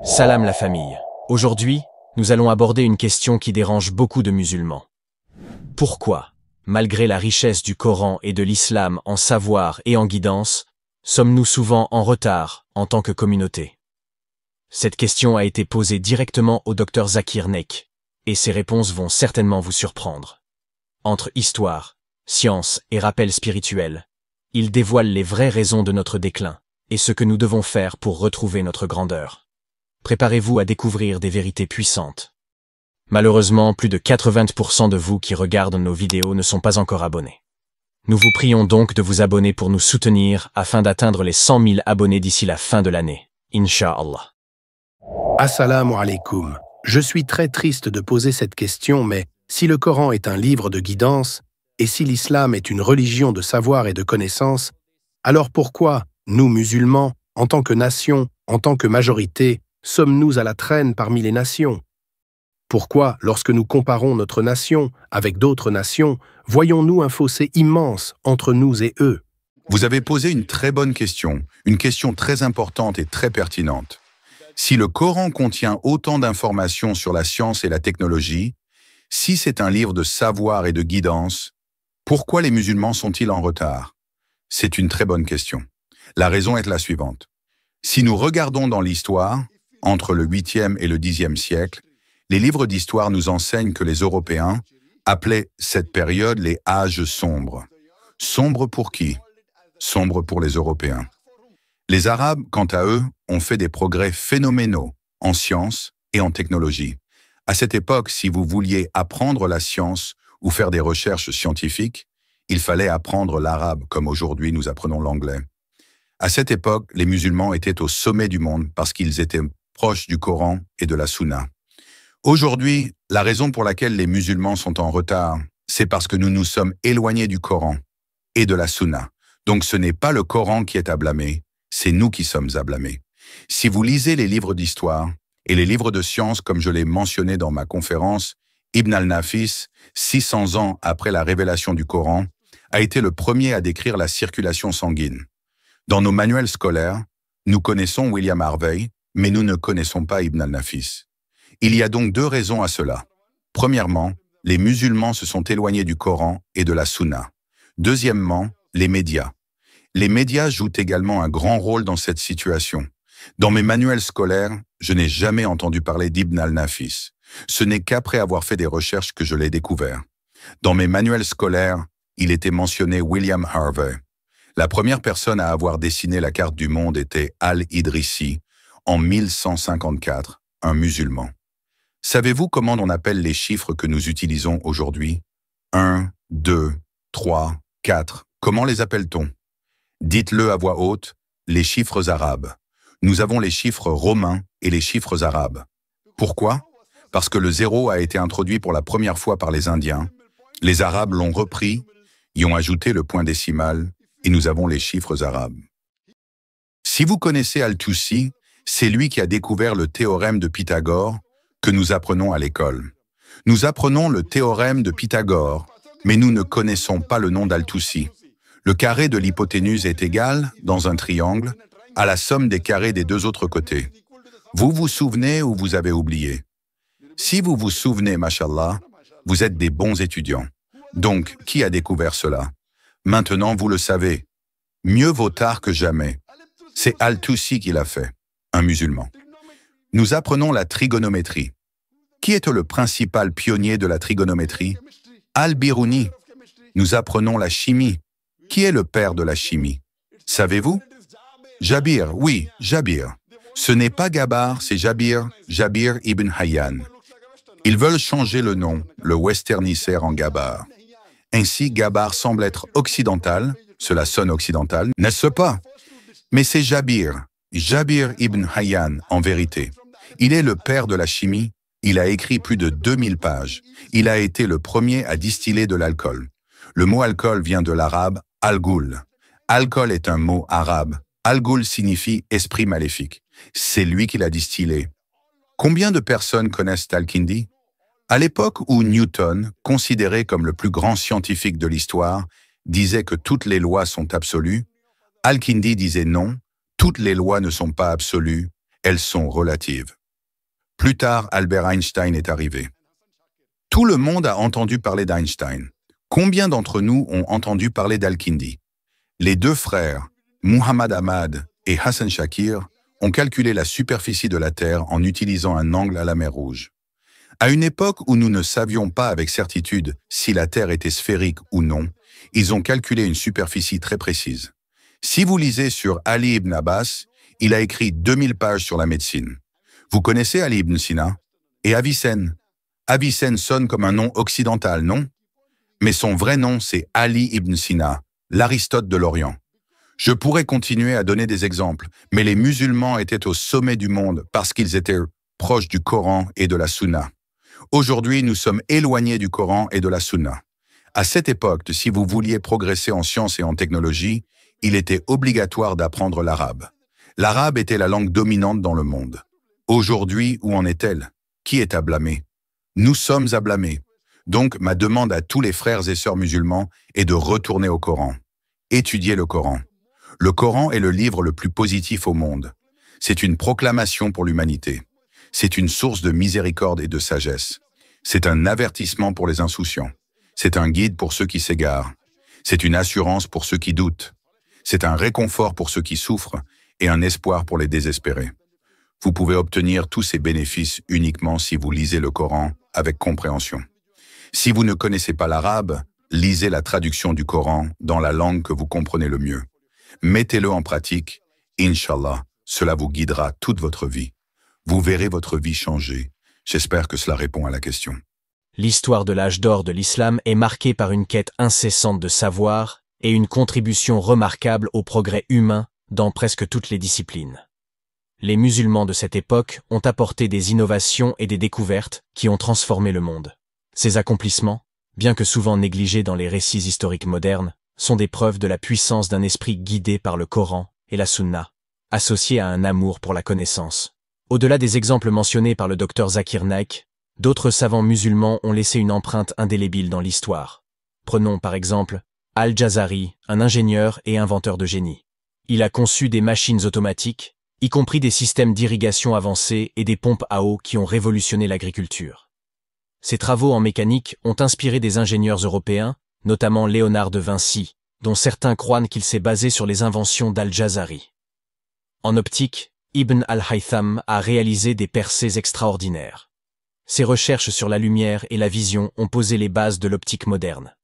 Salam la famille. Aujourd'hui, nous allons aborder une question qui dérange beaucoup de musulmans. Pourquoi, malgré la richesse du Coran et de l'islam en savoir et en guidance, sommes-nous souvent en retard en tant que communauté? Cette question a été posée directement au Dr Zakir Naik, et ses réponses vont certainement vous surprendre. Entre histoire, science et rappel spirituel, il dévoile les vraies raisons de notre déclin et ce que nous devons faire pour retrouver notre grandeur. Préparez-vous à découvrir des vérités puissantes. Malheureusement, plus de 80% de vous qui regardent nos vidéos ne sont pas encore abonnés. Nous vous prions donc de vous abonner pour nous soutenir afin d'atteindre les 100 000 abonnés d'ici la fin de l'année. Inch'Allah. Assalamu alaikum. Je suis très triste de poser cette question, mais si le Coran est un livre de guidance, et si l'islam est une religion de savoir et de connaissance, alors pourquoi, nous musulmans, en tant que nation, en tant que majorité, sommes-nous à la traîne parmi les nations? Pourquoi, lorsque nous comparons notre nation avec d'autres nations, voyons-nous un fossé immense entre nous et eux? Vous avez posé une très bonne question, une question très importante et très pertinente. Si le Coran contient autant d'informations sur la science et la technologie, si c'est un livre de savoir et de guidance, pourquoi les musulmans sont-ils en retard? C'est une très bonne question. La raison est la suivante. Si nous regardons dans l'histoire, entre le 8e et le 10e siècle, les livres d'histoire nous enseignent que les Européens appelaient cette période les âges sombres. Sombres pour qui? Sombres pour les Européens. Les Arabes, quant à eux, ont fait des progrès phénoménaux en sciences et en technologie. À cette époque, si vous vouliez apprendre la science ou faire des recherches scientifiques, il fallait apprendre l'arabe comme aujourd'hui nous apprenons l'anglais. À cette époque, les musulmans étaient au sommet du monde parce qu'ils étaient proches du Coran et de la Sunna. Aujourd'hui, la raison pour laquelle les musulmans sont en retard, c'est parce que nous nous sommes éloignés du Coran et de la Sunna. Donc ce n'est pas le Coran qui est à blâmer, c'est nous qui sommes à blâmer. Si vous lisez les livres d'histoire et les livres de science, comme je l'ai mentionné dans ma conférence, Ibn al-Nafis, 600 ans après la révélation du Coran, a été le premier à décrire la circulation sanguine. Dans nos manuels scolaires, nous connaissons William Harvey, mais nous ne connaissons pas Ibn al-Nafis. Il y a donc deux raisons à cela. Premièrement, les musulmans se sont éloignés du Coran et de la Sunna. Deuxièmement, les médias. Les médias jouent également un grand rôle dans cette situation. Dans mes manuels scolaires, je n'ai jamais entendu parler d'Ibn al-Nafis. Ce n'est qu'après avoir fait des recherches que je l'ai découvert. Dans mes manuels scolaires, il était mentionné William Harvey. La première personne à avoir dessiné la carte du monde était Al-Idrissi, en 1154, un musulman. Savez-vous comment on appelle les chiffres que nous utilisons aujourd'hui? 1, 2, 3, 4. Comment les appelle-t-on? Dites-le à voix haute, les chiffres arabes. Nous avons les chiffres romains et les chiffres arabes. Pourquoi? Parce que le 0 a été introduit pour la première fois par les Indiens. Les Arabes l'ont repris, y ont ajouté le point décimal, et nous avons les chiffres arabes. Si vous connaissez Al-Tusi, c'est lui qui a découvert le théorème de Pythagore que nous apprenons à l'école. Nous apprenons le théorème de Pythagore, mais nous ne connaissons pas le nom d'Al-Tusi. Le carré de l'hypoténuse est égal, dans un triangle, à la somme des carrés des deux autres côtés. Vous vous souvenez ou vous avez oublié? Si vous vous souvenez, mashallah, vous êtes des bons étudiants. Donc, qui a découvert cela? Maintenant, vous le savez. Mieux vaut tard que jamais. C'est Al-Tusi qui l'a fait, un musulman. Nous apprenons la trigonométrie. Qui est le principal pionnier de la trigonométrie? Al-Biruni. Nous apprenons la chimie. Qui est le père de la chimie? Savez-vous? Jabir, oui, Jabir. Ce n'est pas Gabar, c'est Jabir, Jabir ibn Hayyan. Ils veulent changer le nom, le westernisser en Gabar. Ainsi, Gabar semble être occidental, cela sonne occidental, n'est-ce pas? Mais c'est Jabir, Jabir ibn Hayyan en vérité. Il est le père de la chimie, il a écrit plus de 2000 pages. Il a été le premier à distiller de l'alcool. Le mot alcool vient de l'arabe al-ghul. Alcool est un mot arabe. Al-ghul signifie esprit maléfique. C'est lui qui l'a distillé. Combien de personnes connaissent Al-Kindi? À l'époque où Newton, considéré comme le plus grand scientifique de l'histoire, disait que toutes les lois sont absolues, Al-Kindi disait non, toutes les lois ne sont pas absolues, elles sont relatives. Plus tard, Albert Einstein est arrivé. Tout le monde a entendu parler d'Einstein. Combien d'entre nous ont entendu parler d'Al-Kindi? Les deux frères, Muhammad Ahmad et Hassan Shakir, ont calculé la superficie de la Terre en utilisant un angle à la mer Rouge. À une époque où nous ne savions pas avec certitude si la Terre était sphérique ou non, ils ont calculé une superficie très précise. Si vous lisez sur Ali ibn Abbas, il a écrit 2000 pages sur la médecine. Vous connaissez Ali ibn Sina? Et Avicenne? Avicenne sonne comme un nom occidental, non? Mais son vrai nom, c'est Ali ibn Sina, l'Aristote de l'Orient. Je pourrais continuer à donner des exemples, mais les musulmans étaient au sommet du monde parce qu'ils étaient proches du Coran et de la Sunna. Aujourd'hui, nous sommes éloignés du Coran et de la Sunna. À cette époque, si vous vouliez progresser en sciences et en technologie, il était obligatoire d'apprendre l'arabe. L'arabe était la langue dominante dans le monde. Aujourd'hui, où en est-elle? Qui est à blâmer? Nous sommes à blâmer. Donc, ma demande à tous les frères et sœurs musulmans est de retourner au Coran. Étudiez le Coran. Le Coran est le livre le plus positif au monde. C'est une proclamation pour l'humanité. C'est une source de miséricorde et de sagesse. C'est un avertissement pour les insouciants. C'est un guide pour ceux qui s'égarent. C'est une assurance pour ceux qui doutent. C'est un réconfort pour ceux qui souffrent et un espoir pour les désespérés. Vous pouvez obtenir tous ces bénéfices uniquement si vous lisez le Coran avec compréhension. Si vous ne connaissez pas l'arabe, lisez la traduction du Coran dans la langue que vous comprenez le mieux. Mettez-le en pratique, Inch'Allah, cela vous guidera toute votre vie. Vous verrez votre vie changer. J'espère que cela répond à la question. L'histoire de l'âge d'or de l'islam est marquée par une quête incessante de savoir et une contribution remarquable au progrès humain dans presque toutes les disciplines. Les musulmans de cette époque ont apporté des innovations et des découvertes qui ont transformé le monde. Ces accomplissements, bien que souvent négligés dans les récits historiques modernes, sont des preuves de la puissance d'un esprit guidé par le Coran et la Sunna, associé à un amour pour la connaissance. Au-delà des exemples mentionnés par le docteur Zakir Naik, d'autres savants musulmans ont laissé une empreinte indélébile dans l'histoire. Prenons par exemple Al-Jazari, un ingénieur et inventeur de génie. Il a conçu des machines automatiques, y compris des systèmes d'irrigation avancés et des pompes à eau qui ont révolutionné l'agriculture. Ses travaux en mécanique ont inspiré des ingénieurs européens, notamment Léonard de Vinci, dont certains croient qu'il s'est basé sur les inventions d'Al-Jazari. En optique, Ibn al-Haytham a réalisé des percées extraordinaires. Ses recherches sur la lumière et la vision ont posé les bases de l'optique moderne.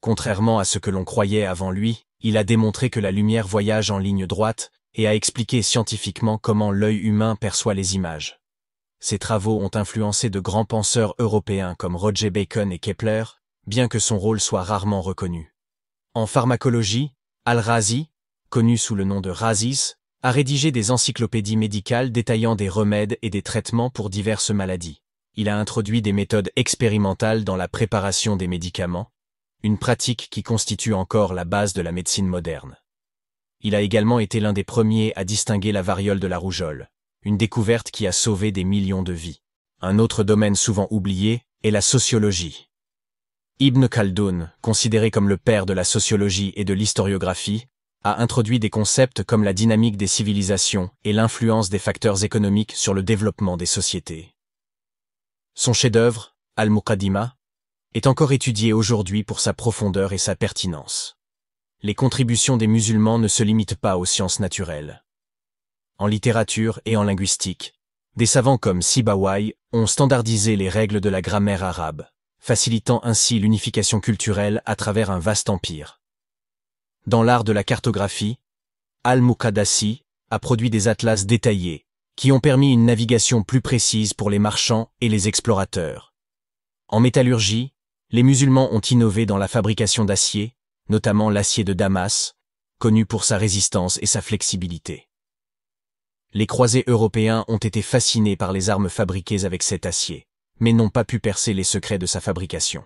Contrairement à ce que l'on croyait avant lui, il a démontré que la lumière voyage en ligne droite et a expliqué scientifiquement comment l'œil humain perçoit les images. Ses travaux ont influencé de grands penseurs européens comme Roger Bacon et Kepler, bien que son rôle soit rarement reconnu. En pharmacologie, Al-Razi, connu sous le nom de Razis, a rédigé des encyclopédies médicales détaillant des remèdes et des traitements pour diverses maladies. Il a introduit des méthodes expérimentales dans la préparation des médicaments, une pratique qui constitue encore la base de la médecine moderne. Il a également été l'un des premiers à distinguer la variole de la rougeole, une découverte qui a sauvé des millions de vies. Un autre domaine souvent oublié est la sociologie. Ibn Khaldoun, considéré comme le père de la sociologie et de l'historiographie, a introduit des concepts comme la dynamique des civilisations et l'influence des facteurs économiques sur le développement des sociétés. Son chef-d'œuvre, Al-Muqaddimah, est encore étudié aujourd'hui pour sa profondeur et sa pertinence. Les contributions des musulmans ne se limitent pas aux sciences naturelles. En littérature et en linguistique, des savants comme Sibawayh ont standardisé les règles de la grammaire arabe, facilitant ainsi l'unification culturelle à travers un vaste empire. Dans l'art de la cartographie, Al-Muqaddasi a produit des atlas détaillés qui ont permis une navigation plus précise pour les marchands et les explorateurs. En métallurgie, les musulmans ont innové dans la fabrication d'acier, notamment l'acier de Damas, connu pour sa résistance et sa flexibilité. Les croisés européens ont été fascinés par les armes fabriquées avec cet acier, mais n'ont pas pu percer les secrets de sa fabrication.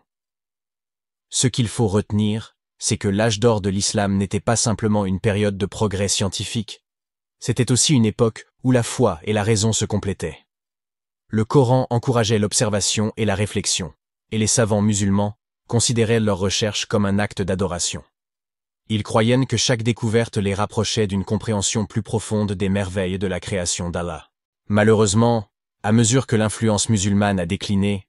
Ce qu'il faut retenir, c'est que l'âge d'or de l'islam n'était pas simplement une période de progrès scientifique, c'était aussi une époque où la foi et la raison se complétaient. Le Coran encourageait l'observation et la réflexion, et les savants musulmans considéraient leurs recherches comme un acte d'adoration. Ils croyaient que chaque découverte les rapprochait d'une compréhension plus profonde des merveilles de la création d'Allah. Malheureusement, à mesure que l'influence musulmane a décliné,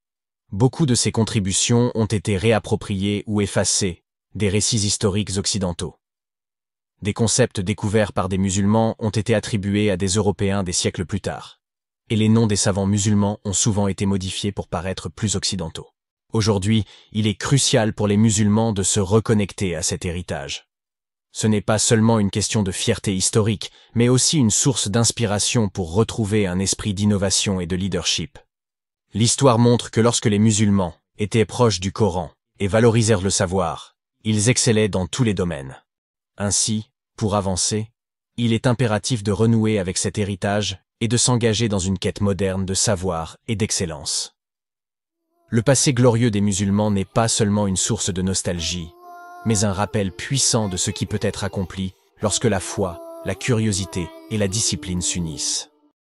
beaucoup de ces contributions ont été réappropriées ou effacées des récits historiques occidentaux. Des concepts découverts par des musulmans ont été attribués à des Européens des siècles plus tard, et les noms des savants musulmans ont souvent été modifiés pour paraître plus occidentaux. Aujourd'hui, il est crucial pour les musulmans de se reconnecter à cet héritage. Ce n'est pas seulement une question de fierté historique, mais aussi une source d'inspiration pour retrouver un esprit d'innovation et de leadership. L'histoire montre que lorsque les musulmans étaient proches du Coran et valorisèrent le savoir, ils excellaient dans tous les domaines. Ainsi, pour avancer, il est impératif de renouer avec cet héritage et de s'engager dans une quête moderne de savoir et d'excellence. Le passé glorieux des musulmans n'est pas seulement une source de nostalgie, mais un rappel puissant de ce qui peut être accompli lorsque la foi, la curiosité et la discipline s'unissent.